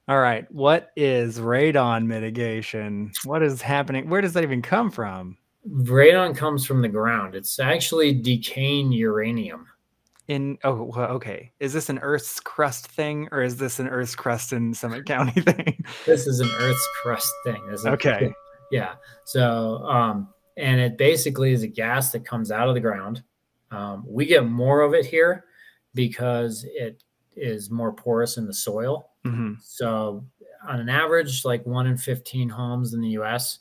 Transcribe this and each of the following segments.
All right. What is radon mitigation? What is happening? Where does that even come from? Radon comes from the ground. It's actually decaying uranium. Oh, well, okay. Is this an Earth's crust thing, or is this an Earth's crust in Summit County thing? This is an Earth's crust thing. Okay. Yeah. So, and it basically is a gas that comes out of the ground. We get more of it here because it is more porous in the soil. Mm-hmm. So, on an average, like 1 in 15 homes in the US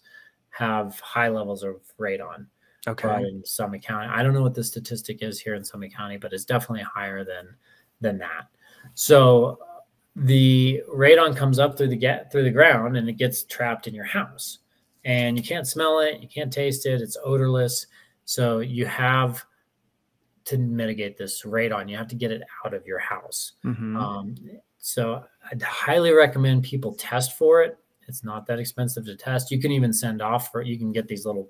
have high levels of radon. But Okay. in Summit County, I don't know what the statistic is here in Summit County, but it's definitely higher than that. So the radon comes up through the ground and it gets trapped in your house, and you can't smell it, you can't taste it, it's odorless. So you have to mitigate this radon. You have to get it out of your house. Mm-hmm. So I'd highly recommend people test for it. It's not that expensive to test. You can even send off for. You can get these little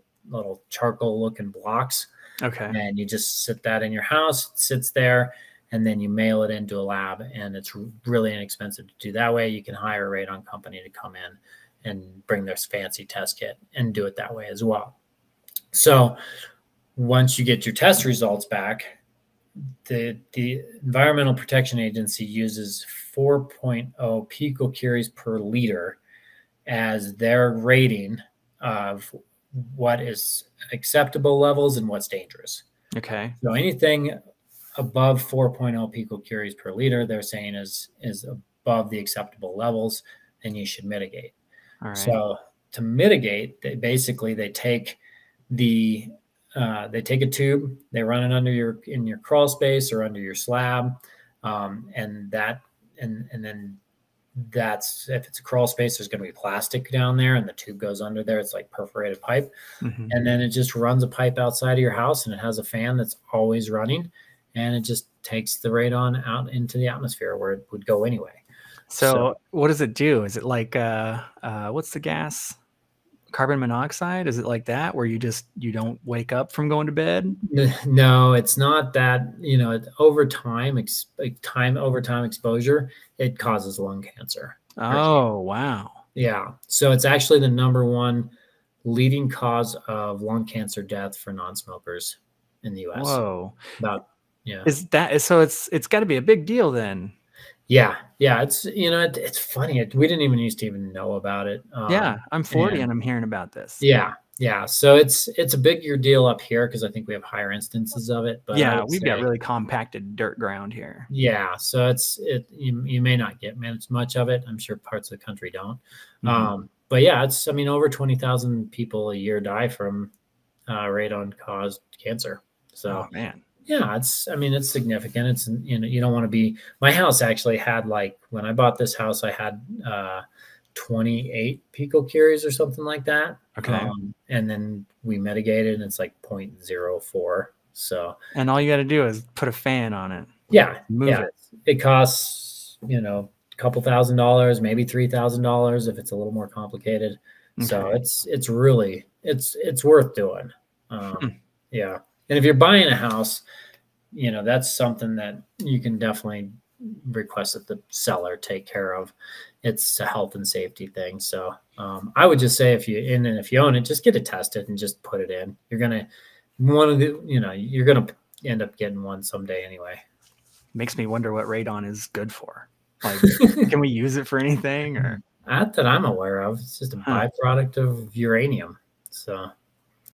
charcoal looking blocks, Okay. and you just sit that in your house. It sits there, and then you mail it into a lab, and it's really inexpensive to do that way. You can hire a radon company to come in and bring their fancy test kit and do it that way as well. So once you get your test results back, the Environmental Protection Agency uses 4.0 picocuries per liter as their rating of what is acceptable levels and what's dangerous. Okay. So anything above 4.0 picocuries per liter, they're saying is above the acceptable levels, then you should mitigate. All right. So to mitigate, they take a tube, they run it under in your crawl space or under your slab, and then that's, if it's a crawl space, there's going to be plastic down there, and the tube goes under there. It's like perforated pipe, Mm-hmm. and then it just runs a pipe outside of your house, and it has a fan that's always running, and it just takes the radon out into the atmosphere where it would go anyway. So what does it do? Is it like what's the gas? Carbon monoxide? Is it like that where you don't wake up from going to bed? No, it's not that. Over time exposure, it causes lung cancer. Oh, wow. Yeah. So it's actually the number one leading cause of lung cancer death for non-smokers in the US. Whoa. Yeah. So it's got to be a big deal then. Yeah. It's, it's funny. We didn't even used to even know about it. Yeah. I'm 40 and I'm hearing about this. Yeah. So it's a bigger deal up here because I think we have higher instances of it. But yeah, we've got really compacted dirt ground here. Yeah. So you may not get much of it. I'm sure parts of the country don't. Mm-hmm. But yeah, over 20,000 people a year die from radon caused cancer. So, oh, man. Yeah, it's significant. It's, you don't want to be. My house actually had, like, when I bought this house, I had 28 picocuries or something like that. Okay. And then we mitigated, and it's like 0.04. So, and all you got to do is put a fan on it. Yeah. It costs, a couple $1,000s, maybe $3,000 if it's a little more complicated. Okay. So it's really, it's worth doing. Yeah. And if you're buying a house, that's something that you can definitely request that the seller take care of. It's a health and safety thing. So I would just say if you own it, just get it tested and just put it in. You're going to end up getting one someday anyway. Makes me wonder what radon is good for. Like, can we use it for anything? Or not that I'm aware of. It's just a byproduct of uranium. So